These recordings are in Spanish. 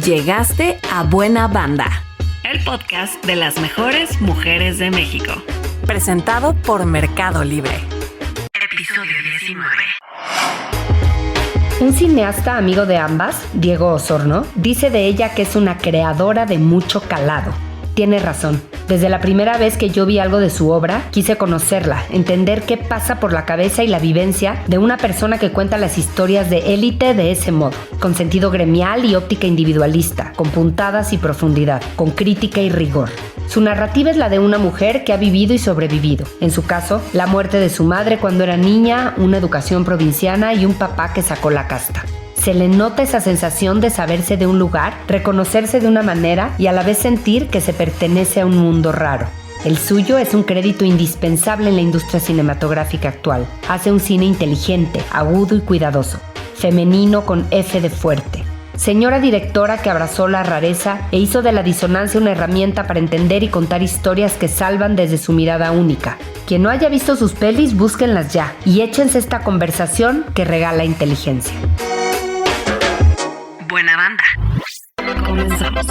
Llegaste a Buena Banda, el podcast de las mejores mujeres de México. Presentado por Mercado Libre. Episodio 19. Un cineasta amigo de ambas, Diego Osorno, dice de ella que es una creadora de mucho calado. Tiene razón. Desde la primera vez que yo vi algo de su obra, quise conocerla, entender qué pasa por la cabeza y la vivencia de una persona que cuenta las historias de élite de ese modo, con sentido gremial y óptica individualista, con puntadas y profundidad, con crítica y rigor. Su narrativa es la de una mujer que ha vivido y sobrevivido. En su caso, la muerte de su madre cuando era niña, una educación provinciana y un papá que sacó la casta. Se le nota esa sensación de saberse de un lugar, reconocerse de una manera y a la vez sentir que se pertenece a un mundo raro. El suyo es un crédito indispensable en la industria cinematográfica actual. Hace un cine inteligente, agudo y cuidadoso. Femenino con F de fuerte. Señora directora que abrazó la rareza e hizo de la disonancia una herramienta para entender y contar historias que salvan desde su mirada única. Quien no haya visto sus pelis, búsquenlas ya y échense esta conversación que regala inteligencia. Buena Banda. Comenzamos.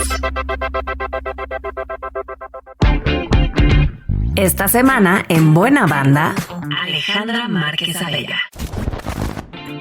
Esta semana en Buena Banda, Alejandra Márquez Abella.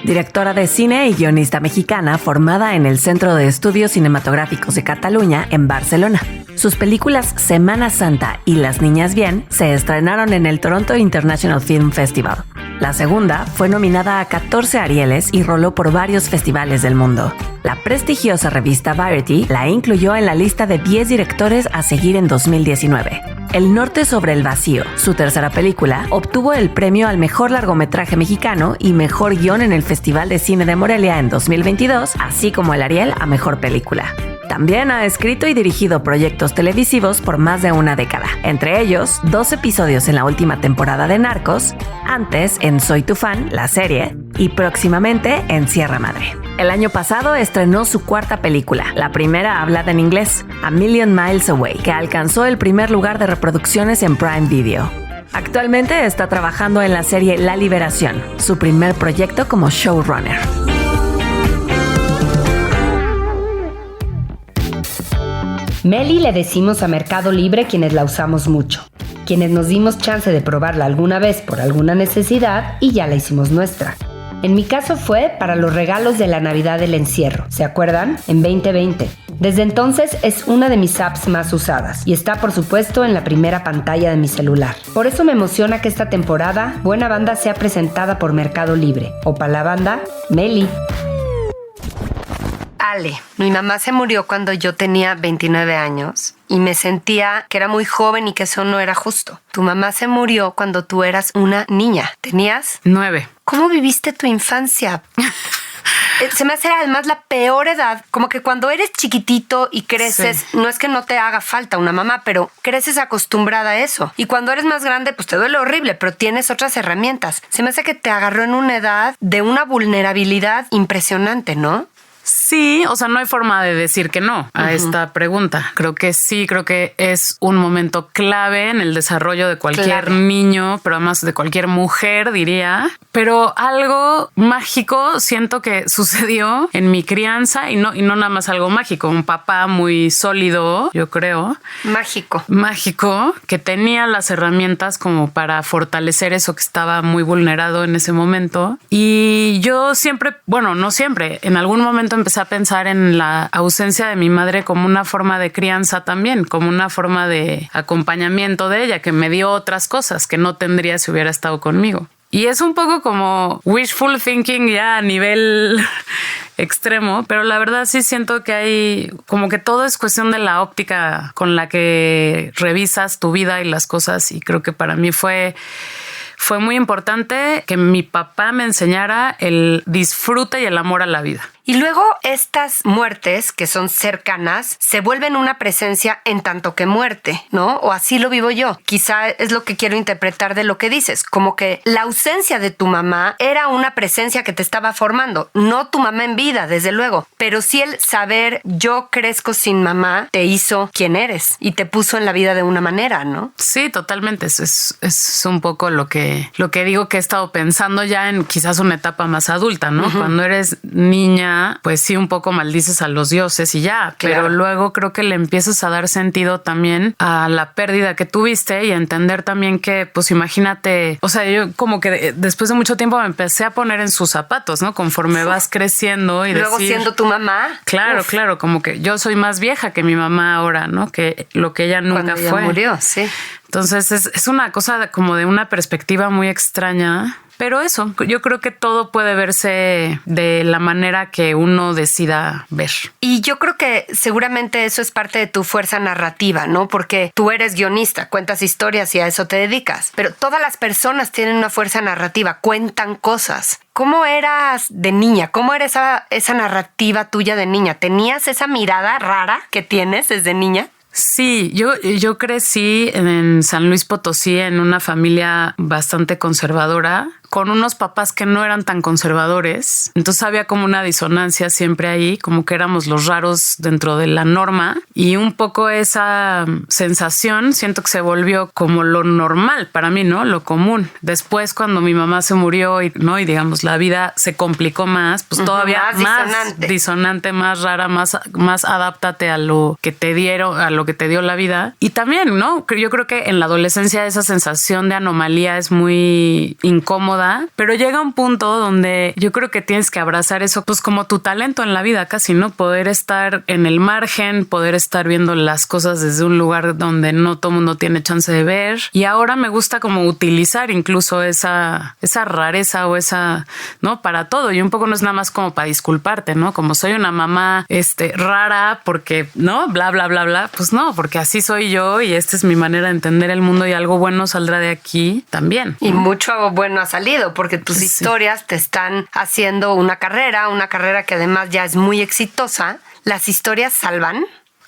Directora de cine y guionista mexicana formada en el Centro de Estudios Cinematográficos de Cataluña en Barcelona. Sus películas Semana Santa y Las Niñas Bien se estrenaron en el Toronto International Film Festival. La segunda fue nominada a 14 Arieles y roló por varios festivales del mundo. La prestigiosa revista Variety la incluyó en la lista de 10 directores a seguir en 2019. El Norte sobre el Vacío, su tercera película, obtuvo el premio al mejor largometraje mexicano y mejor guión en el Festival de Cine de Morelia en 2022, así como el Ariel a mejor película. También ha escrito y dirigido proyectos televisivos por más de una década, entre ellos 2 episodios en la última temporada de Narcos, antes en Soy tu fan, la serie, y próximamente en Sierra Madre. El año pasado estrenó su cuarta película, la primera hablada en inglés, A Million Miles Away, que alcanzó el primer lugar de reproducciones en Prime Video. Actualmente está trabajando en la serie La Liberación, su primer proyecto como showrunner. Meli le decimos a Mercado Libre quienes la usamos mucho, quienes nos dimos chance de probarla alguna vez por alguna necesidad y ya la hicimos nuestra. En mi caso fue para los regalos de la Navidad del encierro, ¿se acuerdan? En 2020. Desde entonces es una de mis apps más usadas y está por supuesto en la primera pantalla de mi celular. Por eso me emociona que esta temporada Buena Banda sea presentada por Mercado Libre o para la banda Meli. Ale, mi mamá se murió cuando yo tenía 29 años y me sentía que era muy joven y que eso no era justo. Tu mamá se murió cuando tú eras una niña. ¿Tenías? 9. ¿Cómo viviste tu infancia? Se me hace además la peor edad, como que cuando eres chiquitito y creces, sí. No es que no te haga falta una mamá, pero creces acostumbrada a eso. Y cuando eres más grande, pues te duele horrible, pero tienes otras herramientas. Se me hace que te agarró en una edad de una vulnerabilidad impresionante, ¿no? Sí, o sea, no hay forma de decir que no a esta pregunta. Creo que sí, creo que es un momento clave en el desarrollo de cualquier niño, pero además de cualquier mujer, diría. Pero algo mágico siento que sucedió en mi crianza y no nada más algo mágico. Un papá muy sólido, yo creo. Mágico, que tenía las herramientas como para fortalecer eso que estaba muy vulnerado en ese momento. Y yo siempre, bueno, no siempre, en algún momento empecé a pensar en la ausencia de mi madre como una forma de crianza también, como una forma de acompañamiento de ella, que me dio otras cosas que no tendría si hubiera estado conmigo. Y es un poco como wishful thinking ya a nivel extremo, pero la verdad sí siento que hay como que todo es cuestión de la óptica con la que revisas tu vida y las cosas, y creo que para mí fue muy importante que mi papá me enseñara el disfrute y el amor a la vida. Y luego estas muertes que son cercanas se vuelven una presencia en tanto que muerte, ¿no? O así lo vivo yo. Quizá es lo que quiero interpretar de lo que dices, como que la ausencia de tu mamá era una presencia que te estaba formando, no tu mamá en vida, desde luego, pero sí el saber yo crezco sin mamá te hizo quien eres y te puso en la vida de una manera, ¿no? Sí, totalmente. Es un poco lo que digo que he estado pensando ya en quizás una etapa más adulta, ¿no? Uh-huh. Cuando eres niña niña, pues sí, un poco maldices a los dioses y ya, Claro. pero luego creo que le empiezas a dar sentido también a la pérdida que tuviste y a entender también que, pues imagínate, o sea, yo como que después de mucho tiempo me empecé a poner en sus zapatos, ¿no? Conforme vas creciendo y Luego decir, siendo tu mamá. claro, uf, claro, como que yo soy más vieja que mi mamá ahora, ¿no? Que lo que ella nunca cuando ella fue. murió, sí. Entonces es una cosa como de una perspectiva muy extraña. Pero eso, yo creo que todo puede verse de la manera que uno decida ver. Y yo creo que seguramente eso es parte de tu fuerza narrativa, ¿no? Porque tú eres guionista, cuentas historias y a eso te dedicas. Pero todas las personas tienen una fuerza narrativa, cuentan cosas. ¿Cómo eras de niña? ¿Cómo era esa narrativa tuya de niña? ¿Tenías esa mirada rara que tienes desde niña? Sí, yo crecí en San Luis Potosí en una familia bastante conservadora, con unos papás que no eran tan conservadores. Entonces había como una disonancia siempre ahí, como que éramos los raros dentro de la norma. Y un poco esa sensación siento que se volvió como lo normal para mí, ¿no? Lo común. Después cuando mi mamá se murió y digamos, la vida se complicó más, pues todavía más disonante, más rara, más adáptate a lo que te dieron, a lo que te dio la vida. Y también, ¿no? Yo creo que en la adolescencia esa sensación de anomalía es muy incómoda, pero llega un punto donde yo creo que tienes que abrazar eso, pues como tu talento en la vida casi, ¿no? Poder estar en el margen, poder estar viendo las cosas desde un lugar donde no todo el mundo tiene chance de ver. Y ahora me gusta como utilizar incluso esa rareza o esa, ¿no? Para todo. Y un poco no es nada más como para disculparte, ¿no? Como soy una mamá rara porque, ¿no? Bla, bla, bla, bla. Pues no, porque así soy yo y esta es mi manera de entender el mundo y algo bueno saldrá de aquí también. Y mucho bueno ha salido porque tus historias te están haciendo una carrera que además ya es muy exitosa. ¿Las historias salvan?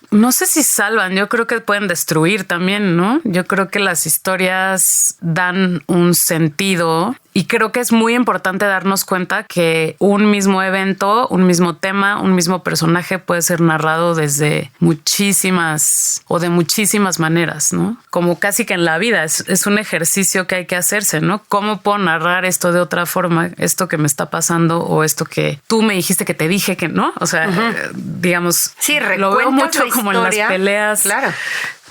No sé si salvan, yo creo que pueden destruir también, ¿no? Yo creo que las historias dan un sentido y creo que es muy importante darnos cuenta que un mismo evento, un mismo tema, un mismo personaje puede ser narrado desde muchísimas o de muchísimas maneras, ¿no? Como casi que en la vida es un ejercicio que hay que hacerse, ¿no? ¿Cómo puedo narrar esto de otra forma? Esto que me está pasando o esto que tú me dijiste que te dije que no, o sea, digamos, sí, lo veo mucho como en las peleas, claro,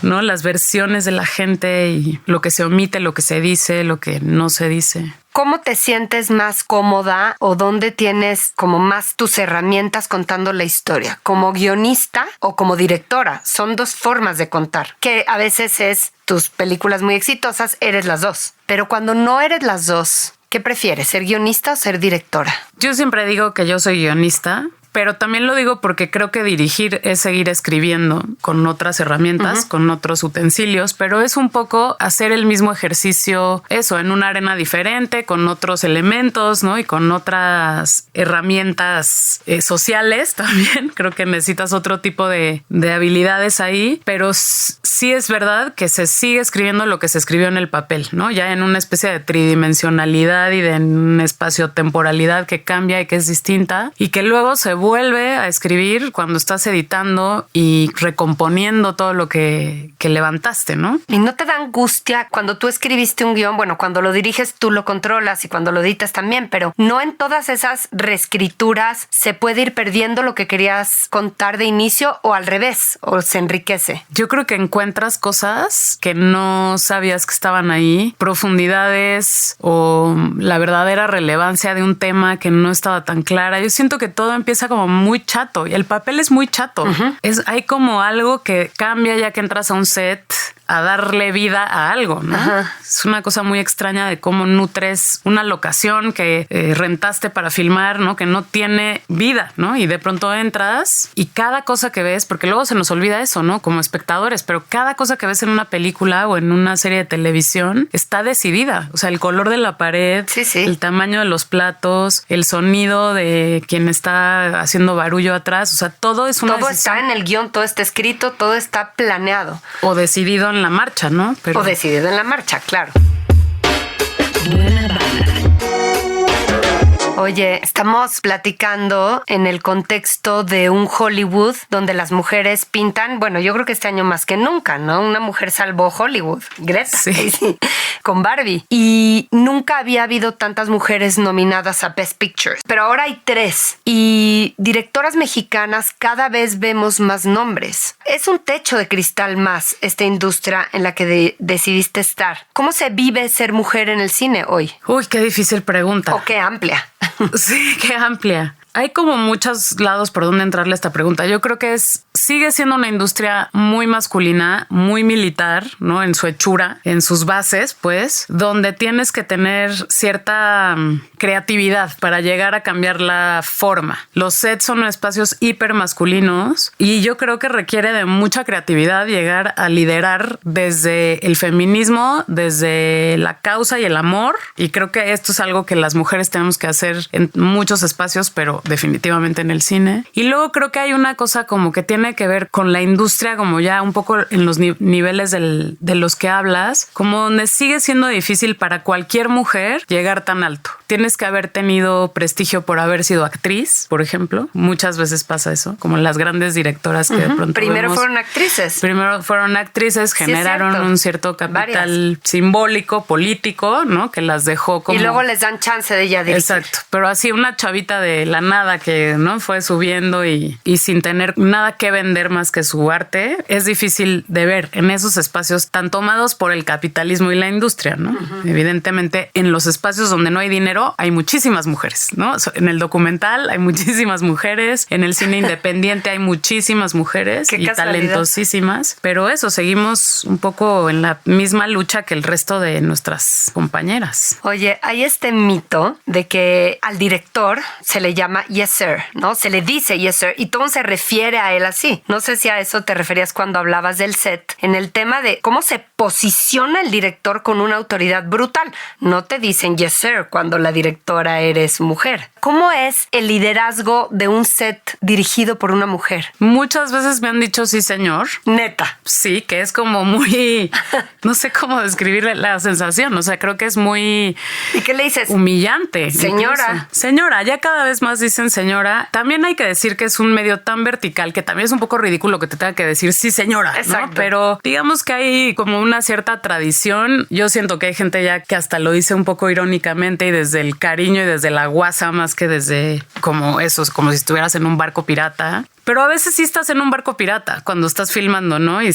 ¿no? Las versiones de la gente y lo que se omite, lo que se dice, lo que no se dice. ¿Cómo te sientes más cómoda o dónde tienes como más tus herramientas contando la historia? ¿Como guionista o como directora? Son dos formas de contar, que a veces es tus películas muy exitosas, eres las dos. Pero cuando no eres las dos, ¿qué prefieres? ¿Ser guionista o ser directora? Yo siempre digo que yo soy guionista, pero también lo digo porque creo que dirigir es seguir escribiendo con otras herramientas, con otros utensilios, pero es un poco hacer el mismo ejercicio, eso, en una arena diferente, con otros elementos, ¿no? Y con otras herramientas sociales también. Creo que necesitas otro tipo de habilidades ahí, pero sí es verdad que se sigue escribiendo lo que se escribió en el papel, ¿no? Ya en una especie de tridimensionalidad y de un espacio-temporalidad que cambia y que es distinta y que luego se vuelve a escribir cuando estás editando y recomponiendo todo lo que levantaste, ¿no? ¿Y no te da angustia cuando tú escribiste un guión? Bueno, cuando lo diriges tú lo controlas y cuando lo editas también, pero no en todas esas reescrituras se puede ir perdiendo lo que querías contar de inicio o al revés, o se enriquece. Yo creo que encuentras cosas que no sabías que estaban ahí, profundidades o la verdadera relevancia de un tema que no estaba tan clara. Yo siento que todo empieza como muy chato y el papel es muy chato. Hay como algo que cambia ya que entras a un set a darle vida a algo, ¿no? Es una cosa muy extraña de cómo nutres una locación que rentaste para filmar, ¿no? Que no tiene vida, ¿no? Y de pronto entras y cada cosa que ves, porque luego se nos olvida eso, ¿no? Como espectadores, pero cada cosa que ves en una película o en una serie de televisión está decidida. O sea, el color de la pared, el tamaño de los platos, el sonido de quien está haciendo barullo atrás, o sea, todo es una todo decisión. Está en el guión, todo está escrito, todo está planeado. O decidido en la marcha, ¿no? O decidido en la marcha, claro. Oye, estamos platicando en el contexto de un Hollywood donde las mujeres pintan, bueno, yo creo que este año más que nunca, ¿no? Una mujer salvó Hollywood, Greta, Sí. sí, con Barbie. Y nunca había habido tantas mujeres nominadas a Best Pictures, pero ahora hay 3. Y directoras mexicanas cada vez vemos más nombres. Es un techo de cristal más esta industria en la que decidiste estar. ¿Cómo se vive ser mujer en el cine hoy? Uy, qué difícil pregunta. ¿O qué amplia? Sí, qué amplia. Hay como muchos lados por donde entrarle a esta pregunta. Yo creo que sigue siendo una industria muy masculina, muy militar, ¿no? En su hechura, en sus bases, pues, donde tienes que tener cierta creatividad para llegar a cambiar la forma. Los sets son espacios hiper masculinos y yo creo que requiere de mucha creatividad llegar a liderar desde el feminismo, desde la causa y el amor. Y creo que esto es algo que las mujeres tenemos que hacer en muchos espacios, pero definitivamente en el cine. Y luego creo que hay una cosa como que tiene que ver con la industria, como ya un poco en los niveles de los que hablas, como donde sigue siendo difícil para cualquier mujer llegar tan alto. Tienes que haber tenido prestigio por haber sido actriz, por ejemplo. Muchas veces pasa eso, como las grandes directoras que de pronto Primero vemos. fueron actrices. Primero fueron actrices, Sí, generaron es cierto. un cierto capital Varias. simbólico, político, ¿no? Que las dejó como... Y luego les dan chance de ella dirigir. Exacto, pero así una chavita de la nada que no fue subiendo y sin tener nada que vender más que su arte, es difícil de ver en esos espacios tan tomados por el capitalismo y la industria, ¿no? Evidentemente, en los espacios donde no hay dinero hay muchísimas mujeres, ¿no? En el documental hay muchísimas mujeres, en el cine independiente hay muchísimas mujeres Qué y casualidad. talentosísimas, pero eso, seguimos un poco en la misma lucha que el resto de nuestras compañeras. Oye, hay este mito de que al director se le llama yes sir, ¿no? Se le dice yes sir y todo se refiere a él así. No sé si a eso te referías cuando hablabas del set, en el tema de cómo se posiciona el director con una autoridad brutal. No te dicen yes sir cuando la directora eres mujer. ¿Cómo es el liderazgo de un set dirigido por una mujer? Muchas veces me han dicho sí, señor. Neta. Sí, que es como muy, no sé cómo describir la sensación, o sea, creo que es muy ¿Y qué le dices? humillante. Señora. Incluso. Señora, ya cada vez más dicen señora. También hay que decir que es un medio tan vertical que también es un poco ridículo que te tenga que decir sí, señora, Exacto. ¿no? Pero digamos que hay como una cierta tradición. Yo siento que hay gente ya que hasta lo dice un poco irónicamente y desde el cariño y desde la guasa más que desde como eso, como si estuvieras en un barco pirata. Pero a veces sí estás en un barco pirata cuando estás filmando, ¿no? Y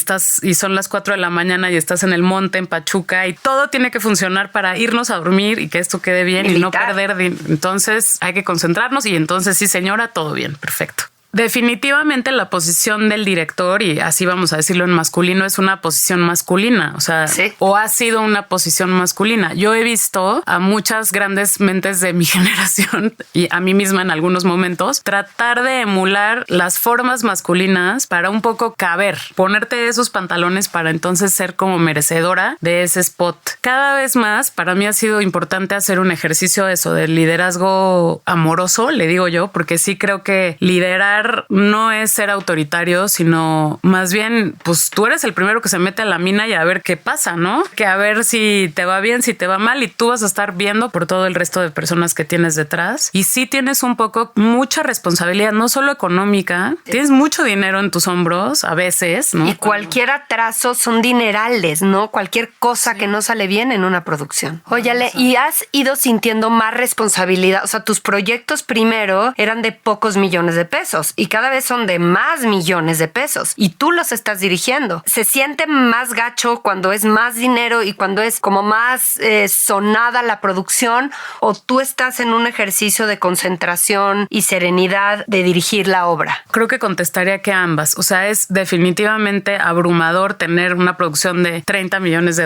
son las 4 de la mañana y estás en el monte en Pachuca y todo tiene que funcionar para irnos a dormir y que esto quede bien y no perder. Entonces hay que concentrarnos y entonces sí, señora, todo bien, perfecto. Definitivamente la posición del director, y así vamos a decirlo en masculino, es una posición masculina, o sea, ¿sí? O ha sido una posición masculina. Yo he visto a muchas grandes mentes de mi generación y a mí misma en algunos momentos tratar de emular las formas masculinas para un poco caber, ponerte esos pantalones para entonces ser como merecedora de ese spot. Cada vez más para mí ha sido importante hacer un ejercicio eso de liderazgo amoroso, le digo yo, porque sí creo que liderar no es ser autoritario, sino más bien, pues tú eres el primero que se mete a la mina y a ver qué pasa, ¿no? Que a ver si te va bien, si te va mal y tú vas a estar viendo por todo el resto de personas que tienes detrás. Y sí tienes un poco mucha responsabilidad, no solo económica, tienes mucho dinero en tus hombros a veces, ¿no? Y cualquier atraso son dinerales, ¿no? Cualquier cosa que no sale bien en una producción. Óyale, ¿y has ido sintiendo más responsabilidad? O sea, tus proyectos primero eran de pocos millones de pesos y cada vez son de más millones de pesos y tú los estás dirigiendo. ¿Se siente más gacho cuando es más dinero y cuando es como más sonada la producción, o tú estás en un ejercicio de concentración y serenidad de dirigir la obra? Creo que contestaría que ambas. O sea, es definitivamente abrumador tener una producción de $30 millones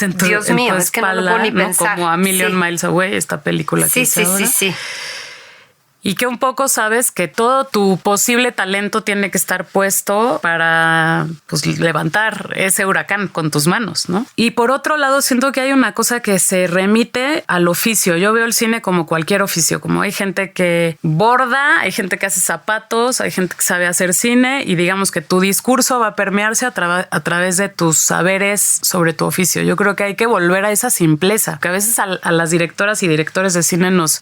en tu, Dios en mío, tu es que no lo espalda, puedo ni ¿no? pensar. Como A Million Sí. Miles Away, esta película que Sí, hice sí, ahora. sí, sí. Y que un poco sabes que todo tu posible talento tiene que estar puesto para pues, levantar ese huracán con tus manos, ¿no? Y por otro lado, siento que hay una cosa que se remite al oficio. Yo veo el cine como cualquier oficio, como hay gente que borda, hay gente que hace zapatos, hay gente que sabe hacer cine y digamos que tu discurso va a permearse a través de tus saberes sobre tu oficio. Yo creo que hay que volver a esa simpleza, que a veces a las directoras y directores de cine nos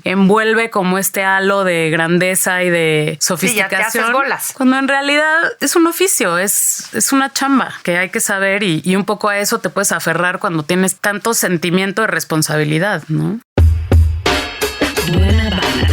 envuelve como este halo de grandeza y de sofisticación. Sí, ya te haces bolas. Cuando en realidad es un oficio, es una chamba que hay que saber y un poco a eso te puedes aferrar cuando tienes tanto sentimiento de responsabilidad, ¿no? Buena banda.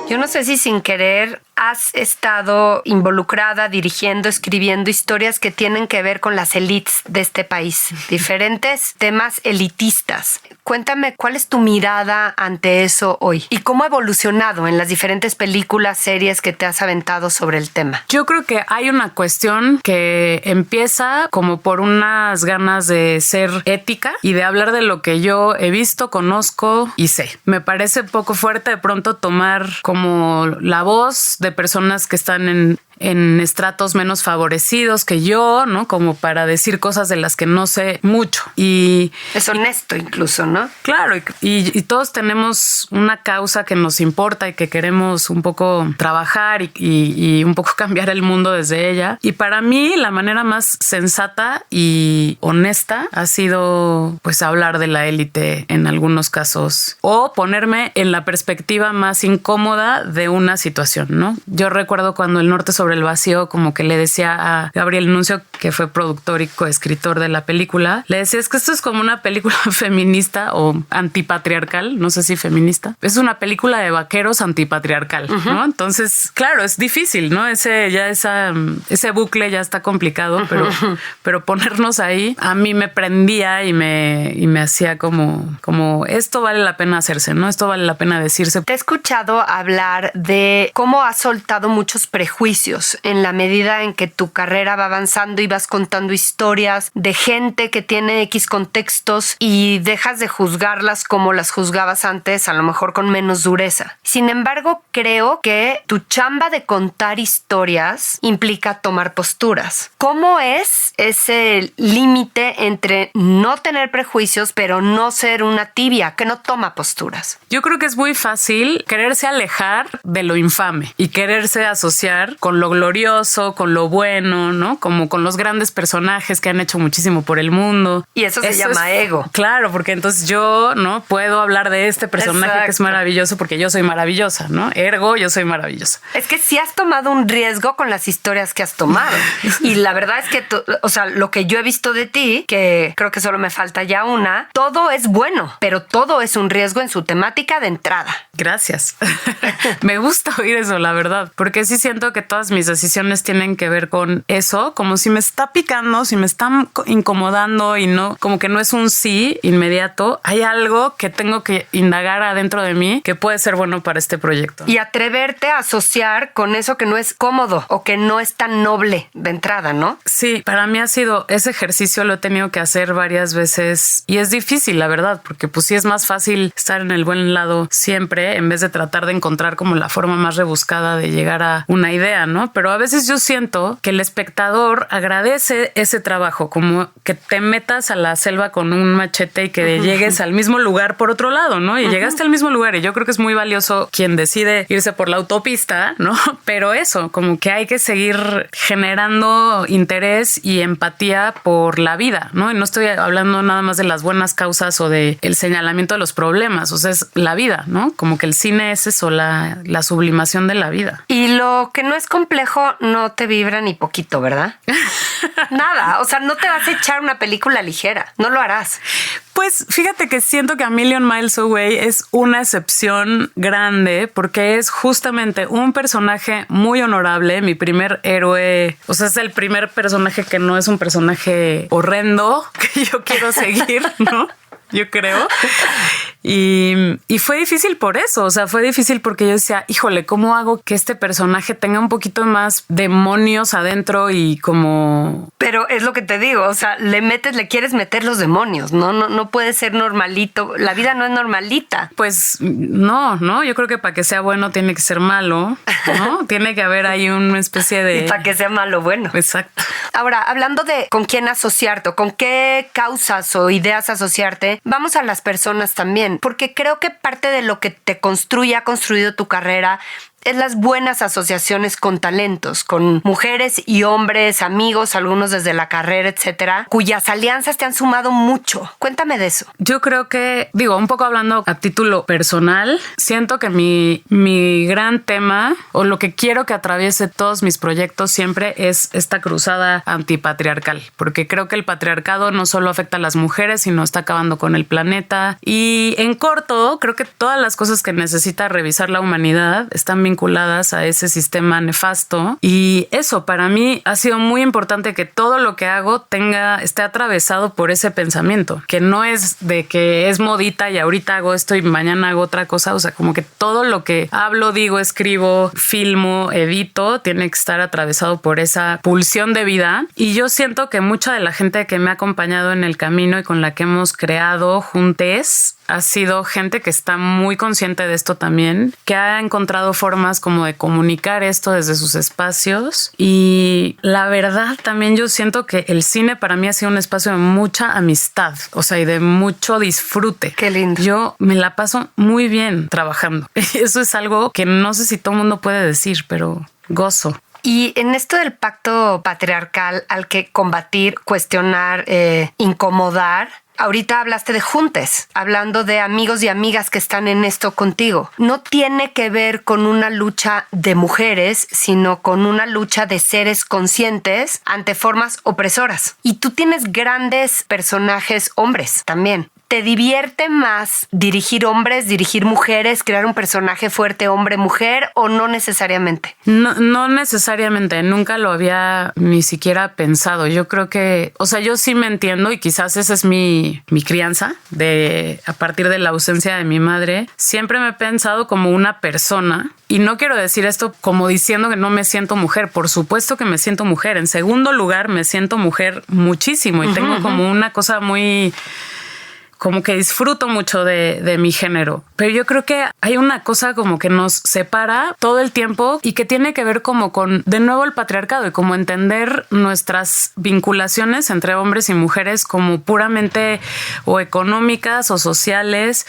Yo no sé si sin querer has estado involucrada, dirigiendo, escribiendo historias que tienen que ver con las élites de este país. Diferentes temas elitistas. Cuéntame, ¿cuál es tu mirada ante eso hoy? ¿Y cómo ha evolucionado en las diferentes películas, series que te has aventado sobre el tema? Yo creo que hay una cuestión que empieza como por unas ganas de ser ética y de hablar de lo que yo he visto, conozco y sé. Me parece poco fuerte de pronto tomar como la voz de personas que están en estratos menos favorecidos que yo, ¿no? Como para decir cosas de las que no sé mucho. Y es honesto incluso, ¿no? Claro, y todos tenemos una causa que nos importa y que queremos un poco trabajar y un poco cambiar el mundo desde ella. Y para mí la manera más sensata y honesta ha sido pues hablar de la élite en algunos casos o ponerme en la perspectiva más incómoda de una situación, ¿no? Yo recuerdo cuando El Norte sobre el Vacío, como que le decía a Gabriel Nuncio, que fue productor y coescritor de la película, le decía, es que esto es como una película feminista o antipatriarcal, no sé si feminista. Es una película de vaqueros antipatriarcal, ¿no? Entonces, claro, es difícil, ¿no? Ese bucle ya está complicado, pero ponernos ahí a mí me prendía y me hacía como esto vale la pena hacerse, ¿no? Esto vale la pena decirse. Te he escuchado hablar de cómo has soltado muchos prejuicios en la medida en que tu carrera va avanzando y vas contando historias de gente que tiene X contextos y dejas de juzgarlas como las juzgabas antes, a lo mejor con menos dureza. Sin embargo, creo que tu chamba de contar historias implica tomar posturas. ¿Cómo es ese límite entre no tener prejuicios, pero no ser una tibia que no toma posturas? Yo creo que es muy fácil quererse alejar de lo infame y quererse asociar con lo glorioso, con lo bueno, ¿no? Como con los grandes personajes que han hecho muchísimo por el mundo. Y eso se llama ego. Claro, porque entonces yo no puedo hablar de este personaje. Exacto. Que es maravilloso porque yo soy maravillosa, ¿no? Ergo, yo soy maravillosa. Es que sí has tomado un riesgo con las historias que has tomado. Y la verdad es que, lo que yo he visto de ti, que creo que solo me falta ya una, todo es bueno, pero todo es un riesgo en su temática de entrada. Gracias. Me gusta oír eso, la verdad, porque sí siento que todas mis decisiones tienen que ver con eso, como si me está picando, si me están incomodando y no, como que no es un sí inmediato, hay algo que tengo que indagar adentro de mí que puede ser bueno para este proyecto. Y atreverte a asociar con eso que no es cómodo o que no es tan noble de entrada, ¿no? Sí, para mí ha sido ese ejercicio, lo he tenido que hacer varias veces y es difícil, la verdad, porque pues sí es más fácil estar en el buen lado siempre en vez de tratar de encontrar como la forma más rebuscada de llegar a una idea, ¿no? Pero a veces yo siento que el espectador agradece ese trabajo, como que te metas a la selva con un machete y que llegues al mismo lugar por otro lado, ¿no? Y llegaste al mismo lugar y yo creo que es muy valioso quien decide irse por la autopista, ¿no? Pero eso, como que hay que seguir generando interés y empatía por la vida, ¿no? Y no estoy hablando nada más de las buenas causas o de el señalamiento de los problemas, o sea, es la vida, ¿no? Como que el cine es eso, la sublimación de la vida. Y lo que no es complejo no te vibra ni poquito, ¿verdad? Nada, o sea, no te vas a echar una película ligera, no lo harás. Pues fíjate que siento que A Million Miles Away es una excepción grande porque es justamente un personaje muy honorable, mi primer héroe, o sea, es el primer personaje que no es un personaje horrendo que yo quiero seguir, ¿no? Yo creo. Y fue difícil por eso, o sea, fue difícil porque yo decía, híjole, ¿cómo hago que este personaje tenga un poquito más demonios adentro y como... Pero es lo que te digo, o sea, le quieres meter los demonios, no puede ser normalito, la vida no es normalita. Pues no, yo creo que para que sea bueno tiene que ser malo, ¿no? Tiene que haber ahí una especie de... Y para que sea malo, bueno. Exacto. Ahora, hablando de con quién asociarte o con qué causas o ideas asociarte, vamos a las personas también, porque creo que parte de lo que te ha construido tu carrera es las buenas asociaciones con talentos, con mujeres y hombres, amigos, algunos desde la carrera, etcétera, cuyas alianzas te han sumado mucho. Cuéntame de eso. Yo creo que, un poco hablando a título personal, siento que mi gran tema o lo que quiero que atraviese todos mis proyectos siempre es esta cruzada antipatriarcal, porque creo que el patriarcado no solo afecta a las mujeres, sino está acabando con el planeta. Y en corto, creo que todas las cosas que necesita revisar la humanidad están vinculadas a ese sistema nefasto, y eso para mí ha sido muy importante, que todo lo que hago esté atravesado por ese pensamiento, que no es de que es modita y ahorita hago esto y mañana hago otra cosa, o sea, como que todo lo que hablo, digo, escribo, filmo, edito, tiene que estar atravesado por esa pulsión de vida. Y yo siento que mucha de la gente que me ha acompañado en el camino y con la que hemos creado juntes ha sido gente que está muy consciente de esto también, que ha encontrado formas como de comunicar esto desde sus espacios. Y la verdad también yo siento que el cine para mí ha sido un espacio de mucha amistad, o sea, y de mucho disfrute. Qué lindo. Yo me la paso muy bien trabajando. Eso es algo que no sé si todo el mundo puede decir, pero gozo. Y en esto del pacto patriarcal al que combatir, cuestionar, incomodar, ahorita hablaste de juntes, hablando de amigos y amigas que están en esto contigo. No tiene que ver con una lucha de mujeres, sino con una lucha de seres conscientes ante formas opresoras. Y tú tienes grandes personajes hombres también. ¿Te divierte más dirigir hombres, dirigir mujeres, crear un personaje fuerte hombre-mujer o no necesariamente? No necesariamente, nunca lo había ni siquiera pensado. Yo creo que, o sea, yo sí me entiendo y quizás esa es mi crianza a partir de la ausencia de mi madre. Siempre me he pensado como una persona. Y no quiero decir esto como diciendo que no me siento mujer. Por supuesto que me siento mujer. En segundo lugar, me siento mujer muchísimo y tengo como una cosa muy... como que disfruto mucho de mi género. Pero yo creo que hay una cosa como que nos separa todo el tiempo y que tiene que ver como con, de nuevo, el patriarcado y como entender nuestras vinculaciones entre hombres y mujeres como puramente o económicas o sociales.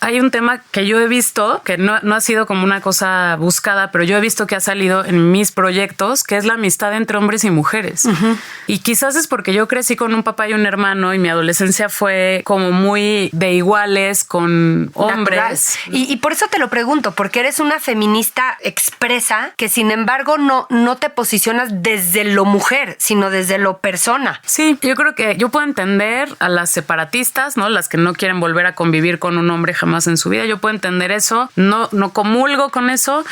Hay un tema que yo he visto, que no ha sido como una cosa buscada, pero yo he visto que ha salido en mis proyectos, que es la amistad entre hombres y mujeres. Uh-huh. Y quizás es porque yo crecí con un papá y un hermano y mi adolescencia fue como muy de iguales con hombres. Y por eso te lo pregunto, porque eres una feminista expresa que sin embargo no te posicionas desde lo mujer, sino desde lo persona. Sí, yo creo que yo puedo entender a las separatistas, ¿no? Las que no quieren volver a convivir con un hombre jamás en su vida. Yo puedo entender eso, no comulgo con eso,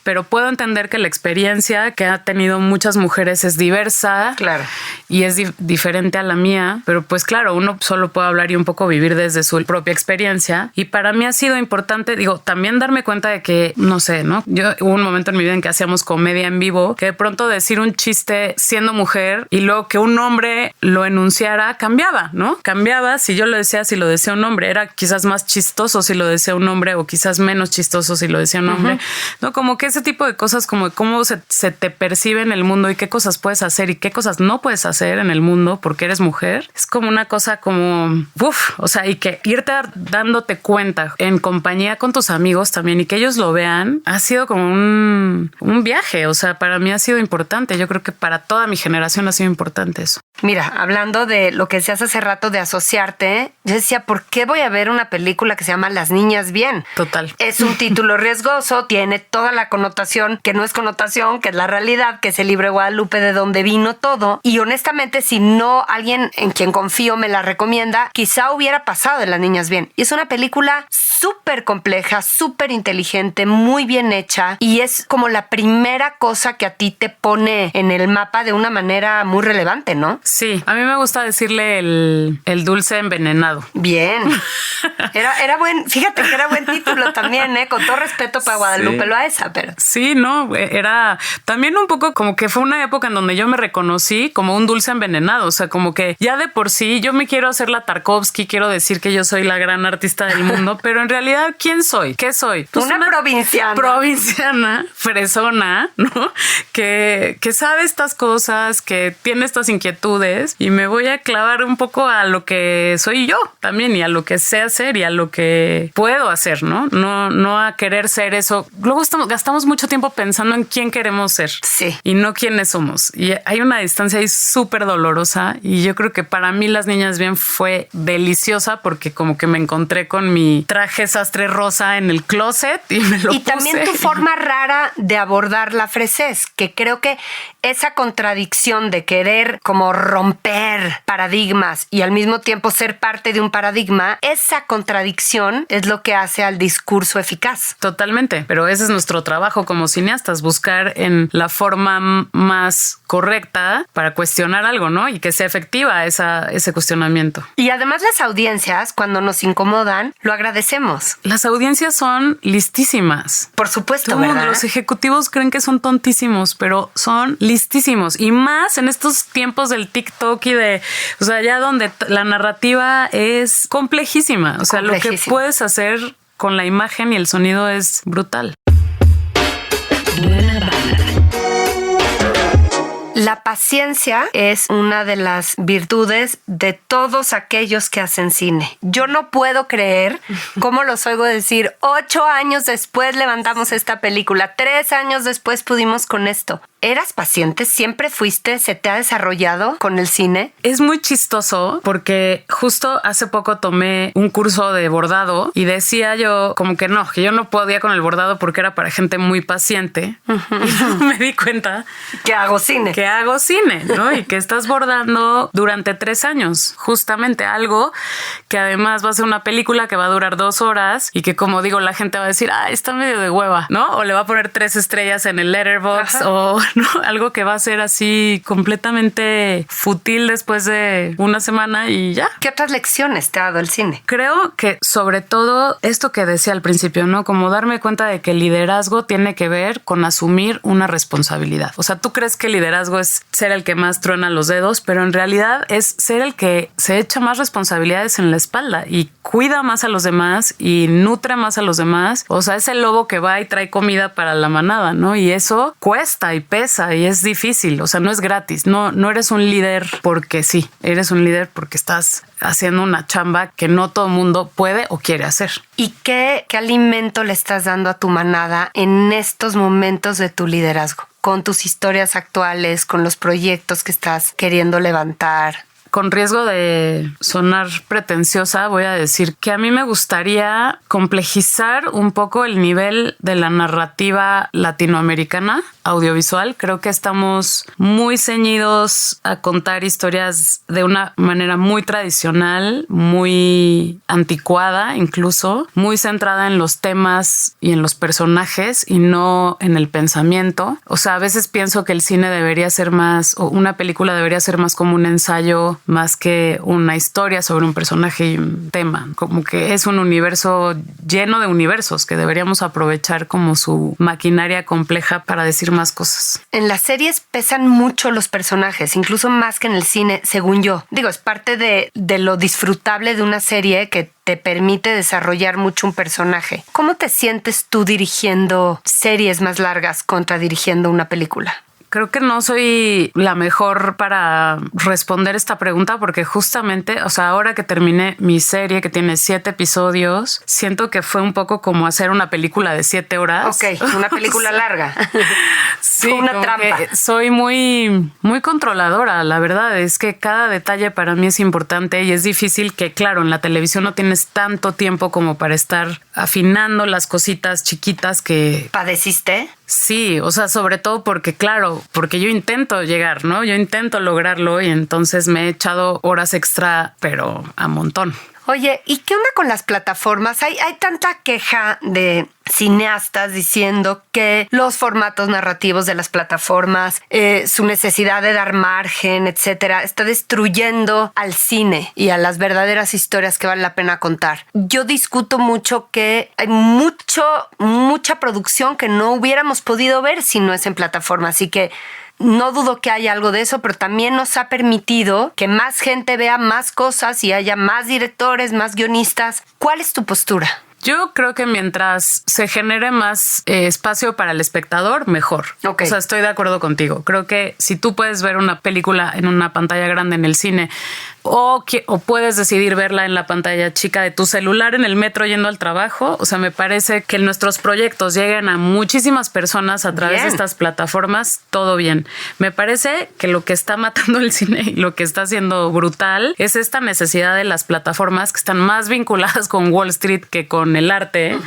pero puedo entender que la experiencia que ha tenido muchas mujeres es diversa. Claro. Y es diferente a la mía, pero pues claro, uno solo puede hablar y un poco vivir desde su propia experiencia. Y para mí ha sido importante, también darme cuenta de que, no sé, ¿no? Hubo un momento en mi vida en que hacíamos comedia en vivo, que de pronto decir un chiste siendo mujer y luego que un hombre lo enunciara, cambiaba, ¿no? Cambiaba si yo lo decía, si lo decía un hombre, era quizás más chistoso si lo decía un hombre o quizás menos chistoso si lo decía un hombre, ¿no? Como que ese tipo de cosas, como de cómo se te percibe en el mundo y qué cosas puedes hacer y qué cosas no puedes hacer en el mundo porque eres mujer, es como una cosa como, o sea, y que irte dándote cuenta en compañía con tus amigos también y que ellos lo vean, ha sido como un viaje, o sea, para mí ha sido importante, yo creo que para toda mi generación ha sido importante eso. Mira, hablando de lo que decías hace rato de asociarte, yo decía, ¿por qué voy a ver una película que se llama Las niñas bien? Total. Es un título riesgoso, tiene toda la connotación, que no es connotación, que es la realidad, que es el libro de Guadalupe de donde vino todo. Y honestamente, si no alguien en quien confío me la recomienda, quizá hubiera pasado de Las niñas bien. Y es una película súper compleja, súper inteligente, muy bien hecha. Y es como la primera cosa que a ti te pone en el mapa de una manera muy relevante, ¿no? Sí, a mí me gusta decirle el dulce envenenado. Bien. Era buen, fíjate que era buen título también, con todo respeto para Guadalupe Loaesa, pero... Sí, no, era también un poco como que fue una época en donde yo me reconocí como un dulce envenenado, o sea, como que ya de por sí yo me quiero hacer la Tarkovsky, quiero decir que yo soy la gran artista del mundo, pero en realidad, ¿quién soy? ¿Qué soy? Pues una provinciana. Provinciana, fresona, ¿no? Que sabe estas cosas, que tiene estas inquietudes y me voy a clavar un poco a lo que soy yo también y a lo que sé hacer y a lo que puedo hacer, ¿no? No a querer ser eso. Luego gastamos mucho tiempo pensando en quién queremos ser y no quiénes somos. Y hay una distancia ahí súper dolorosa y yo creo que para mí Las Niñas Bien fue deliciosa porque como que me encontré con mi traje sastre rosa en el closet y me lo puse. Y también tu forma rara de abordar la fresez, que creo que esa contradicción de querer como romper paradigmas y al mismo tiempo ser parte de un paradigma, esa contradicción es lo que hace al discurso eficaz. Totalmente, pero ese es nuestro trabajo como cineastas, buscar en la forma más correcta para cuestionar algo, ¿no? Y que sea efectiva ese cuestionamiento. Y además las audiencias, cuando nos incomodan, lo agradecemos. Las audiencias son listísimas. Por supuesto, ¿verdad? ¿verdad? Los ejecutivos creen que son tontísimos, pero son listísimos. Y más en estos tiempos del TikTok y o sea, ya donde la narrativa es complejísima. O sea, lo que puedes hacer con la imagen y el sonido es brutal. La paciencia es una de las virtudes de todos aquellos que hacen cine. Yo no puedo creer cómo los oigo decir 8 años después levantamos esta película, 3 años después pudimos con esto. ¿Eras paciente? ¿Siempre fuiste? ¿Se te ha desarrollado con el cine? Es muy chistoso porque justo hace poco tomé un curso de bordado y decía yo como que yo no podía con el bordado porque era para gente muy paciente. Y me di cuenta que hago cine, ¿no? Y que estás bordando durante 3 años, justamente algo que además va a ser una película que va a durar 2 horas y que, como digo, la gente va a decir, está medio de hueva, ¿no? O le va a poner 3 estrellas en el Letterboxd o ¿no? Algo que va a ser así completamente fútil después de una semana y ya. ¿Qué otras lecciones te ha dado el cine? Creo que sobre todo esto que decía al principio, ¿no? Como darme cuenta de que el liderazgo tiene que ver con asumir una responsabilidad. O sea, tú crees que el liderazgo es ser el que más truena los dedos, pero en realidad es ser el que se echa más responsabilidades en la espalda y cuida más a los demás y nutre más a los demás. O sea, es el lobo que va y trae comida para la manada, ¿no? Y eso cuesta y pesa y es difícil, o sea, no es gratis, no eres un líder porque sí, eres un líder porque estás haciendo una chamba que no todo el mundo puede o quiere hacer. ¿Y qué alimento le estás dando a tu manada en estos momentos de tu liderazgo? Con tus historias actuales, con los proyectos que estás queriendo levantar. Con riesgo de sonar pretenciosa, voy a decir que a mí me gustaría complejizar un poco el nivel de la narrativa latinoamericana audiovisual. Creo que estamos muy ceñidos a contar historias de una manera muy tradicional, muy anticuada incluso, muy centrada en los temas y en los personajes y no en el pensamiento. O sea, a veces pienso que el cine debería ser más, o una película debería ser más como un ensayo más que una historia sobre un personaje y un tema. Como que es un universo lleno de universos que deberíamos aprovechar como su maquinaria compleja para decir más cosas. En las series pesan mucho los personajes, incluso más que en el cine, según yo. Digo, es parte de lo disfrutable de una serie que te permite desarrollar mucho un personaje. ¿Cómo te sientes tú dirigiendo series más largas contra dirigiendo una película? Creo que no soy la mejor para responder esta pregunta porque justamente, o sea, ahora que terminé mi serie que tiene 7 episodios, siento que fue un poco como hacer una película de 7 horas. Ok, una película larga. Sí, una trampa. Soy muy, muy controladora. La verdad es que cada detalle para mí es importante y es difícil que, claro, en la televisión no tienes tanto tiempo como para estar afinando las cositas chiquitas que... ¿Padeciste? Sí, o sea, sobre todo porque, claro, porque yo intento llegar, ¿no? Yo intento lograrlo y entonces me he echado horas extra, pero a montón. Oye, ¿y qué onda con las plataformas? Hay tanta queja de cineastas diciendo que los formatos narrativos de las plataformas, su necesidad de dar margen, etcétera, está destruyendo al cine y a las verdaderas historias que vale la pena contar. Yo discuto mucho que hay mucha producción que no hubiéramos podido ver si no es en plataforma, así que no dudo que haya algo de eso, pero también nos ha permitido que más gente vea más cosas y haya más directores, más guionistas. ¿Cuál es tu postura? Yo creo que mientras se genere más espacio para el espectador, mejor. Okay. O sea, estoy de acuerdo contigo. Creo que si tú puedes ver una película en una pantalla grande en el cine o puedes decidir verla en la pantalla chica de tu celular en el metro yendo al trabajo, o sea, me parece que nuestros proyectos lleguen a muchísimas personas a través de estas plataformas, todo bien. Me parece que lo que está matando el cine y lo que está haciendo brutal es esta necesidad de las plataformas que están más vinculadas con Wall Street que con el arte,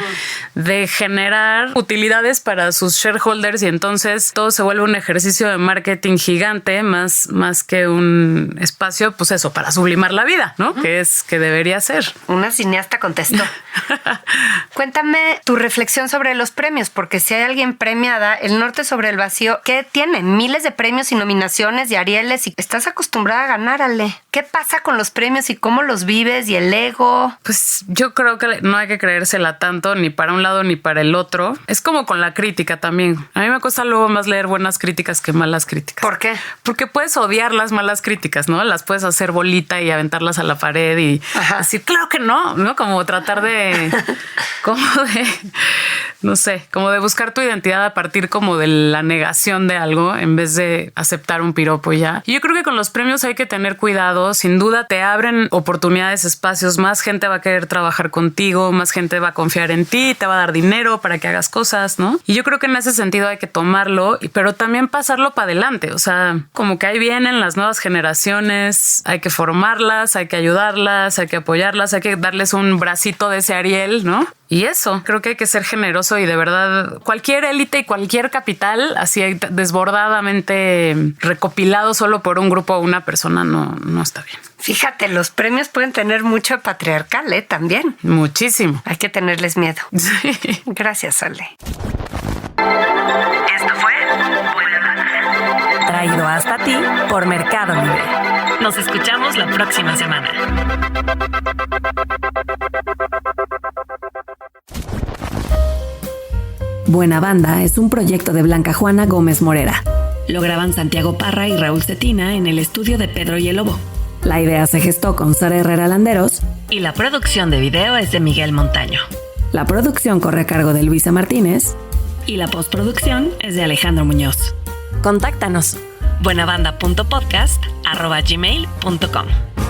de generar utilidades para sus shareholders, y entonces todo se vuelve un ejercicio de marketing gigante más que un espacio, pues eso, para sublimar la vida, ¿no? Que debería ser. Una cineasta contestó. Cuéntame tu reflexión sobre los premios, porque si hay alguien premiada, El Norte sobre el Vacío, ¿qué tiene? Miles de premios y nominaciones y Arieles, y estás acostumbrada a ganar, Ale. ¿Qué pasa con los premios y cómo los vives y el ego? Pues yo creo que no hay que creérsela tanto ni para un lado ni para el otro. Es como con la crítica también. A mí me cuesta luego más leer buenas críticas que malas críticas. ¿Por qué? Porque puedes odiar las malas críticas, ¿no? Las puedes hacer bolita y aventarlas a la pared y decir, claro que no, ¿no? Como tratar de, no sé, como de buscar tu identidad a partir como de la negación de algo en vez de aceptar un piropo ya. Y yo creo que con los premios hay que tener cuidado. Sin duda te abren oportunidades, espacios, más gente va a querer trabajar contigo, más gente va a confiar en ti, te va a dar dinero para que hagas cosas, ¿no? Y yo creo que en ese sentido hay que tomarlo, pero también pasarlo para adelante. O sea, como que ahí vienen las nuevas generaciones, hay que formarlas, hay que ayudarlas, hay que apoyarlas, hay que darles un bracito de ese Ariel, ¿no? Y eso, creo que hay que ser generoso y de verdad cualquier élite y cualquier capital así desbordadamente recopilado solo por un grupo o una persona no está bien. Fíjate, los premios pueden tener mucho patriarcal, también. Muchísimo. Hay que tenerles miedo. Sí. Gracias, Ale. Esto fue Buena Banda, traído hasta ti por Mercado Libre. Nos escuchamos la próxima semana. Buena Banda es un proyecto de Blanca Juana Gómez Morera. Lo graban Santiago Parra y Raúl Cetina en el estudio de Pedro y el Lobo. La idea se gestó con Sara Herrera Landeros y la producción de video es de Miguel Montaño. La producción corre a cargo de Luisa Martínez y la postproducción es de Alejandro Muñoz. Contáctanos buenabanda.podcast@gmail.com.